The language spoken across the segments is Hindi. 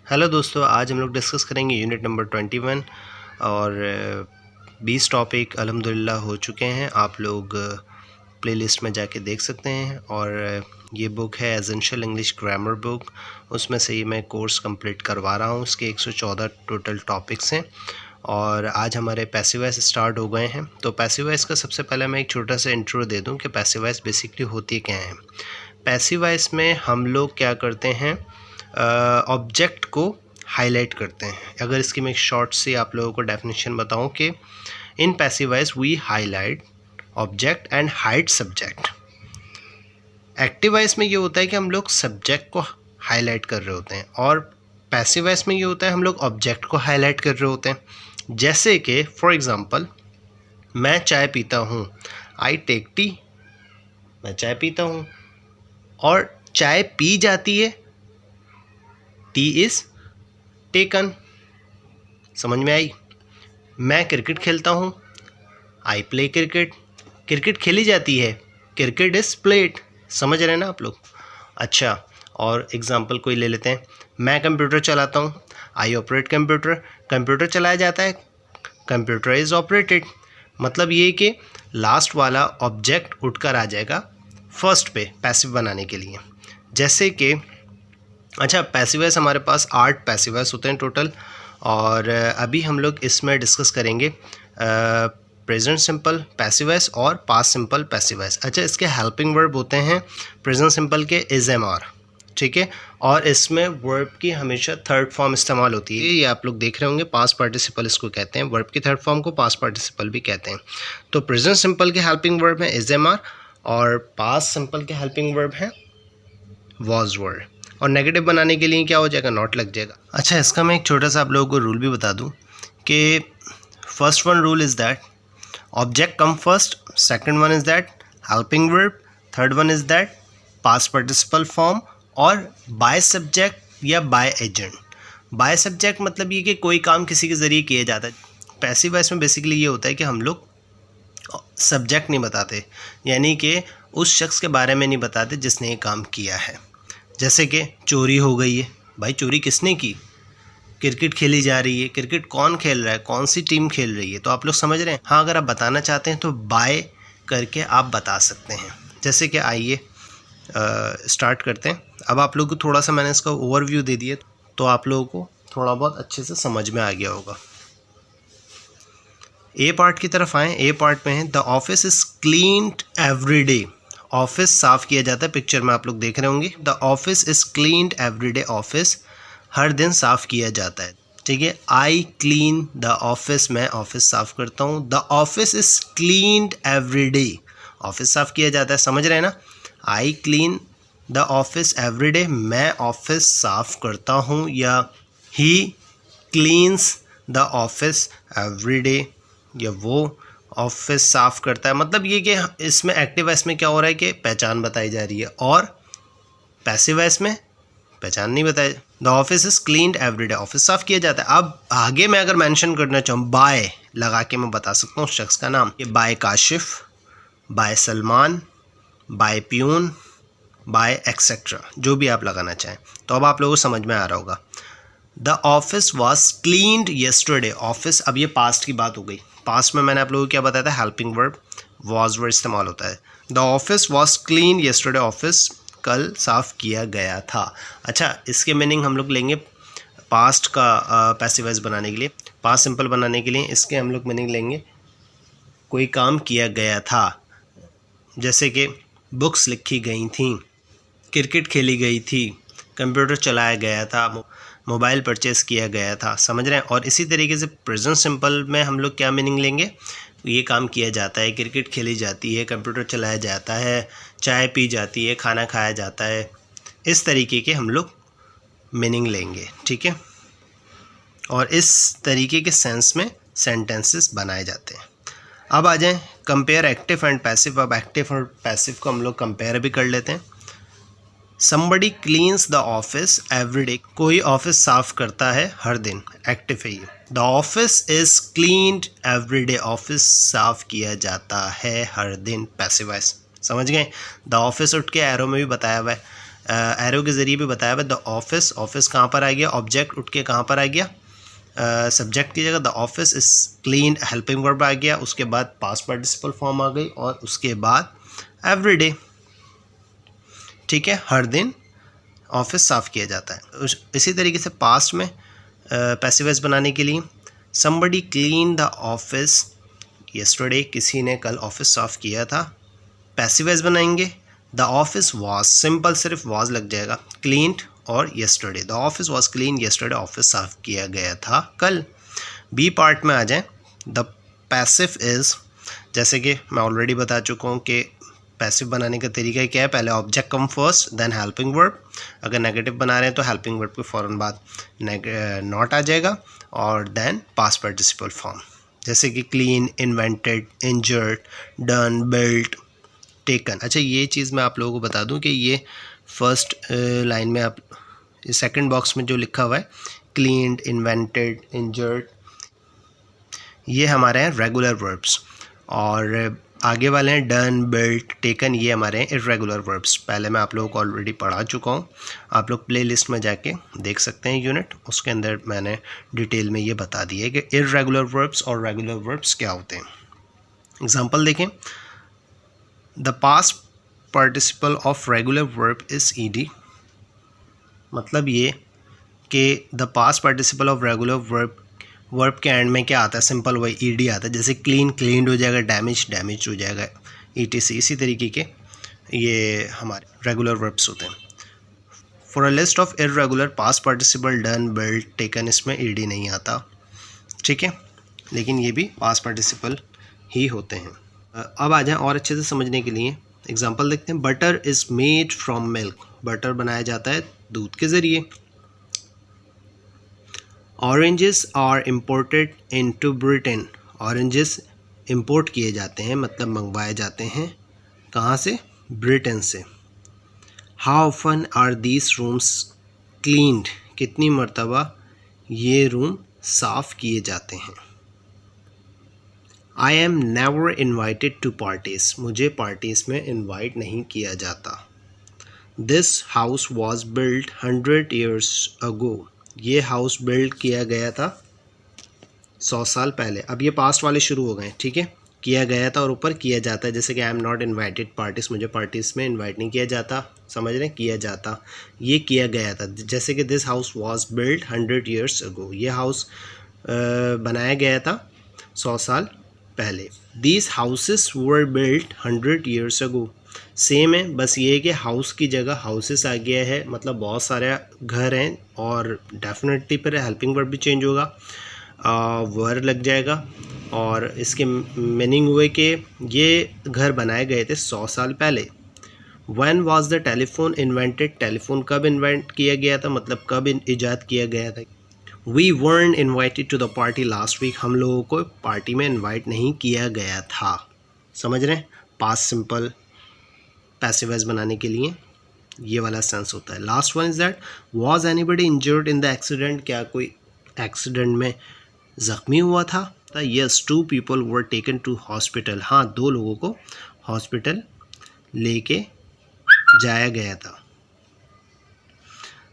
हेलो दोस्तों, आज हम लोग डिस्कस करेंगे यूनिट नंबर 21 और 20 टॉपिक अल्हम्दुलिल्लाह हो चुके हैं। आप लोग प्लेलिस्ट में जाके देख सकते हैं। और ये बुक है एसेंशियल इंग्लिश ग्रामर बुक, उसमें से ही मैं कोर्स कंप्लीट करवा रहा हूँ। इसके 114 टोटल टॉपिक्स हैं और आज हमारे पैसिव वॉइस स्टार्ट हो गए हैं। तो पैसिव वॉइस का सबसे पहले मैं एक छोटा सा इंट्रो दे दूँ कि पैसिव वॉइस बेसिकली होती क्या है। पैसिव वॉइस में हम लोग क्या करते हैं, ऑब्जेक्ट को हाईलाइट करते हैं। अगर इसकी मैं एक शॉर्ट से आप लोगों को डेफिनेशन बताऊं कि in passive voice we highlight object and hide subject. Active voice में ये होता है कि हम लोग सब्जेक्ट को हाईलाइट कर रहे होते हैं और पैसिव वॉइस में ये होता है हम लोग ऑब्जेक्ट को हाईलाइट कर रहे होते हैं। जैसे कि फॉर एग्जांपल, मैं चाय पीता हूँ, आई टेक टी। मैं चाय पीता हूँ और चाय पी जाती है, टी इज़ टेकन। समझ में आई। मैं क्रिकेट खेलता हूँ, आई प्ले क्रिकेट। क्रिकेट खेली जाती है, क्रिकेट इज़ प्लेड। समझ रहे हैं ना आप लोग। अच्छा, और एग्जांपल कोई ले लेते हैं। मैं कंप्यूटर चलाता हूँ, आई ऑपरेट कंप्यूटर। कंप्यूटर चलाया जाता है, कंप्यूटर इज़ ऑपरेटेड। मतलब ये कि लास्ट वाला ऑब्जेक्ट उठकर आ जाएगा फर्स्ट पे पैसिव बनाने के लिए। जैसे कि अच्छा, पैसिव वॉइस हमारे पास 8 पैसिव वॉइस होते हैं टोटल, और अभी हम लोग इसमें डिस्कस करेंगे प्रेजेंट सिंपल पैसिव वॉइस और पास्ट सिंपल पैसिव वॉइस। अच्छा, इसके हेल्पिंग वर्ब होते हैं प्रेजेंट सिंपल के इज़, एम, आर, ठीक है। और इसमें वर्ब की हमेशा थर्ड फॉर्म इस्तेमाल होती है। ये आप लोग देख रहे होंगे, पास्ट पार्टिसिपल इसको कहते हैं। वर्ब की थर्ड फॉर्म को पास्ट पार्टिसिपल भी कहते हैं। तो प्रेजेंट सिंपल के हेल्पिंग वर्ब है इज़, एम, आर, और पास्ट सिंपल के हेल्पिंग वर्ब है वॉज, वर। और नेगेटिव बनाने के लिए क्या हो जाएगा, नॉट लग जाएगा। अच्छा, इसका मैं एक छोटा सा आप लोगों को रूल भी बता दूं कि first one rule is that object come first, second one is that helping verb, third one is that past participle form, और बाय सब्जेक्ट या बाय एजेंट। बाय सब्जेक्ट मतलब ये कि कोई काम किसी के ज़रिए किया जाता है। पैसिव वॉइस में बेसिकली ये होता है कि हम लोग सब्जेक्ट नहीं बताते, यानी कि उस शख्स के बारे में नहीं बताते जिसने ये काम किया है। जैसे कि चोरी हो गई है, भाई चोरी किसने की। क्रिकेट खेली जा रही है, क्रिकेट कौन खेल रहा है, कौन सी टीम खेल रही है। तो आप लोग समझ रहे हैं। हाँ, अगर आप बताना चाहते हैं तो बाय करके आप बता सकते हैं। जैसे कि आइए स्टार्ट करते हैं। अब आप लोग को थोड़ा सा मैंने इसका ओवरव्यू दे दिया तो आप लोगों को थोड़ा बहुत अच्छे से समझ में आ गया होगा। ए पार्ट की तरफ आएँ। ए पार्ट में है the office is cleaned every day. Office साफ़ किया जाता है, पिक्चर में आप लोग देख रहे होंगे। The office is cleaned every day. Office हर दिन साफ़ किया जाता है, ठीक है। आई क्लीन द ऑफिस, मैं ऑफिस साफ़ करता हूँ। The office is cleaned every day. Office साफ़ किया जाता है, समझ रहे हैं ना। I clean the office every day, मैं ऑफिस साफ़ करता हूँ। या he cleans the office every day, या वो ऑफिस साफ़ करता है। मतलब ये कि इसमें एक्टिव वॉइस में क्या हो रहा है कि पहचान बताई जा रही है, और पैसिव वॉइस में पहचान नहीं बताई। The office is cleaned every day, office साफ़ किया जाता है। अब आगे मैं अगर मेंशन करना चाहूँ, बाय लगा के मैं बता सकता हूँ शख्स का नाम। ये by Kashif, by Salman, by peon, by etcetera, जो भी आप लगाना चाहें। तो अब आप लोगों को समझ में आ रहा होगा। The office was cleaned yesterday. Office, अब ये पास्ट की बात हो गई। पास्ट में मैंने आप लोगों को क्या बताया था, हेल्पिंग वर्ब वॉज वर्ड इस्तेमाल होता है। The office was clean yesterday, office कल साफ़ किया गया था। अच्छा, इसके मीनिंग हम लोग लेंगे पास्ट का पैसिव वॉइस बनाने के लिए, पास्ट सिंपल बनाने के लिए इसके हम लोग मीनिंग लेंगे कोई काम किया गया था। जैसे कि बुक्स लिखी गई थी, क्रिकेट खेली गई थी, कंप्यूटर चलाया गया था, मोबाइल परचेज़ किया गया था। समझ रहे हैं। और इसी तरीके से प्रेजेंट सिंपल में हम लोग क्या मीनिंग लेंगे, ये काम किया जाता है, क्रिकेट खेली जाती है, कंप्यूटर चलाया जाता है, चाय पी जाती है, खाना खाया जाता है। इस तरीके के हम लोग मीनिंग लेंगे, ठीक है। और इस तरीके के सेंस में सेंटेंसेस बनाए जाते हैं। अब आ जाएं कंपेयर एक्टिव एंड पैसिव। अब एक्टिव और पैसिव को हम लोग कंपेयर भी कर लेते हैं। Somebody cleans the office every day. कोई ऑफिस साफ करता है हर दिन, एक्टिव है ये। The office is cleaned every day. Office साफ किया जाता है हर दिन, पैसिव वॉइस। समझ गए। द ऑफिस उठ के एरो में भी बताया हुआ है, एरो के ज़रिए भी बताया हुआ। द ऑफिस, ऑफिस कहाँ पर आ गया, ऑब्जेक्ट उठ के कहाँ पर आ गया, सब्जेक्ट की जगह the office is clean, helping verb आ गया, उसके बाद पास्ट पार्टिसिपल फॉर्म आ गई और उसके बाद एवरीडे, ठीक है, हर दिन ऑफिस साफ़ किया जाता है। इसी तरीके से पास्ट में पैसिव वॉइस बनाने के लिए somebody clean the office yesterday, किसी ने कल ऑफिस साफ़ किया था। पैसिव वॉइस बनाएंगे द ऑफिस वॉज, सिंपल सिर्फ वॉज लग जाएगा, क्लीन्ड और yesterday, the office was clean yesterday, office साफ़ किया गया था कल। बी पार्ट में आ जाएं, द पैसिव इज़, जैसे कि मैं ऑलरेडी बता चुका हूँ कि पैसिव बनाने का तरीका क्या है, पहले object come first then helping verb. अगर नेगेटिव बना रहे हैं तो हेल्पिंग वर्ब के फ़ौरन बाद नॉट आ जाएगा और देन पास्ट पार्टिसिपल फॉर्म, जैसे कि clean, invented, injured, done, built, taken. अच्छा, ये चीज़ मैं आप लोगों को बता दूं कि ये फर्स्ट लाइन में, आप सेकंड बॉक्स में जो लिखा हुआ है क्लीन्ड, इन्वेंटेड, इंजर्ड, ये हमारे हैं रेगुलर वर्ब्स, और आगे वाले हैं डन, बिल्ट, टेकन, ये हमारे हैं इर्रेगुलर वर्ब्स। पहले मैं आप लोगों को ऑलरेडी पढ़ा चुका हूँ, आप लोग प्ले लिस्ट में जाके देख सकते हैं यूनिट, उसके अंदर मैंने डिटेल में ये बता दिया है कि इर्रेगुलर वर्ब्स और रेगुलर वर्ब्स क्या होते हैं। एग्जाम्पल देखें, the past participle of regular verb is ed, मतलब ये कि the past participle of regular verb के एंड में क्या आता है, सिंपल वही ed आता है। जैसे क्लीन, क्लीन्ड हो जाएगा, डैमेज, डैमेज हो जाएगा, etc। इसी तरीके के ये हमारे रेगुलर वर्ब्स होते हैं। For a list of irregular past participle done, built, taken, इसमें ed नहीं आता, ठीक है, लेकिन ये भी पास्ट पार्टिसिपल ही होते हैं। अब आ जाएं और अच्छे से समझने के लिए एग्जांपल देखते हैं। Butter is made from milk, butter बनाया जाता है दूध के ज़रिए। Oranges are imported into Britain, oranges import किए जाते हैं, मतलब मंगवाए जाते हैं, कहाँ से, ब्रिटेन से। How often are these rooms cleaned, कितनी मरतबा ये रूम साफ़ किए जाते हैं। I am never invited to parties, मुझे पार्टीज़ में इन्वाइट नहीं किया जाता। This house was built 100 years ago, ये हाउस बिल्ड किया गया था 100 साल पहले। अब ये पास्ट वाले शुरू हो गए, ठीक है, किया गया था और ऊपर किया जाता है, जैसे कि I am not invited parties, मुझे पार्टीज़ में इन्वाइट नहीं किया जाता, समझ रहे हैं, किया जाता, ये किया गया था। जैसे कि this house was built 100 years ago, ये हाउस बनाया गया था 100 साल पहले। These houses were built 100 years ago, same है, बस ये है कि हाउस की जगह हाउसेस आ गया है, मतलब बहुत सारे घर हैं, और डेफिनेटली पर हेल्पिंग वर्ब भी चेंज होगा, वर लग जाएगा, और इसके मीनिंग हुए कि ये घर बनाए गए थे 100 साल पहले। When was the telephone invented, telephone कब इन्वेंट किया गया था, मतलब कब ईजाद किया गया था। We weren't invited to the party last week, हम लोगों को पार्टी में इन्वाइट नहीं किया गया था, समझ रहे हैं। पास्ट सिंपल पैसिव वॉइस बनाने के लिए ये वाला सेंस होता है। Last one is that was anybody injured in the accident, क्या कोई एक्सीडेंट में ज़ख्मी हुआ था। Yes, 2 people were taken to hospital, हाँ 2 लोगों को हॉस्पिटल लेके जाया गया था।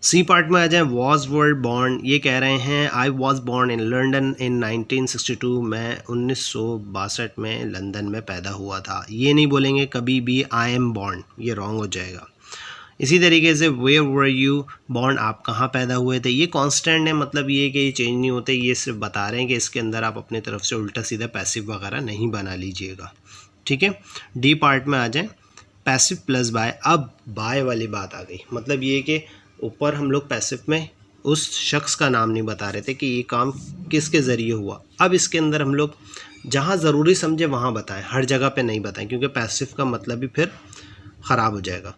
सी पार्ट में आ जाए, वॉज वर्ड बॉर्न, ये कह रहे हैं I was born in London इन 1962, मैं 1962 में लंदन में पैदा हुआ था। ये नहीं बोलेंगे कभी भी आई एम बॉर्न, ये रॉन्ग हो जाएगा। इसी तरीके से वेयर वर यू बॉर्न, आप कहाँ पैदा हुए थे, ये कांस्टेंट है, मतलब ये कि ये चेंज नहीं होते, ये सिर्फ बता रहे हैं कि इसके अंदर आप अपने तरफ से उल्टा सीधा पैसिव वगैरह नहीं बना लीजिएगा, ठीक है। डी पार्ट में आ जाए, पैसिव प्लस बाय, अब बाय वाली बात आ गई, मतलब ये कि ऊपर हम लोग पैसिव में उस शख्स का नाम नहीं बता रहे थे कि ये काम किसके ज़रिए हुआ, अब इसके अंदर हम लोग जहाँ ज़रूरी समझे वहाँ बताएं, हर जगह पे नहीं बताएं, क्योंकि पैसिव का मतलब भी फिर ख़राब हो जाएगा।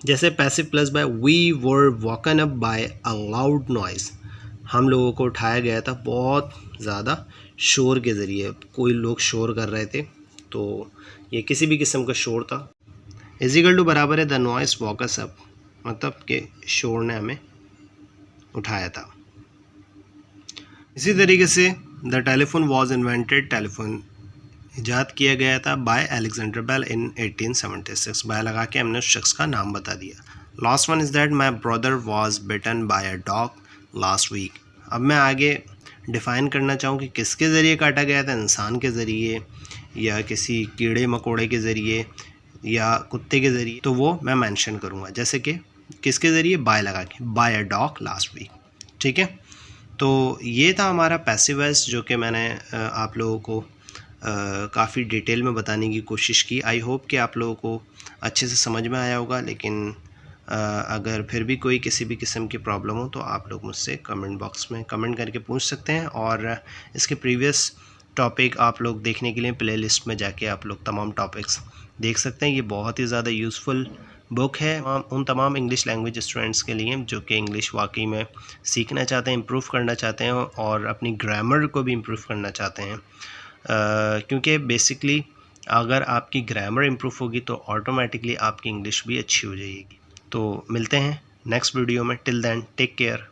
जैसे passive plus by, we were woken up by a loud noise, हम लोगों को उठाया गया था बहुत ज़्यादा शोर के ज़रिए, कोई लोग शोर कर रहे थे, तो ये किसी भी किस्म का शोर था। इजिकल टू बराबर है द नॉइस वॉकस अप, मतलब कि शोर ने हमें उठाया था। इसी तरीके से the telephone was invented, telephone ईजाद किया गया था by Alexander Bell in 1876, by लगा के हमने उस शख्स का नाम बता दिया। Last one is that my brother was bitten by a dog last week. अब मैं आगे डिफ़ाइन करना चाहूँ कि किसके ज़रिए काटा गया था, इंसान के ज़रिए या किसी कीड़े मकोड़े के ज़रिए या कुत्ते के ज़रिए, तो वो मैं मेंशन करूँगा। जैसे कि किसके ज़रिए, बाय लगा के, by a dog last week. ठीक है, तो ये था हमारा पैसिव वॉइस जो कि मैंने आप लोगों को काफ़ी डिटेल में बताने की कोशिश की। आई होप कि आप लोगों को अच्छे से समझ में आया होगा, लेकिन अगर फिर भी कोई किसी भी किस्म की प्रॉब्लम हो तो आप लोग मुझसे कमेंट बॉक्स में कमेंट करके पूछ सकते हैं। और इसके प्रीवियस टॉपिक आप लोग देखने के लिए प्लेलिस्ट में जाके आप लोग तमाम टॉपिक्स देख सकते हैं। ये बहुत ही ज़्यादा यूज़फुल बुक है उन तमाम इंग्लिश लैंग्वेज स्टूडेंट्स के लिए जो कि इंग्लिश वाकई में सीखना चाहते हैं, इम्प्रूव करना चाहते हैं और अपनी ग्रामर को भी इम्प्रूव करना चाहते हैं। क्योंकि बेसिकली अगर आपकी ग्रामर इम्प्रूव होगी तो ऑटोमेटिकली आपकी इंग्लिश भी अच्छी हो जाएगी। तो मिलते हैं नेक्स्ट वीडियो में। Till then take care.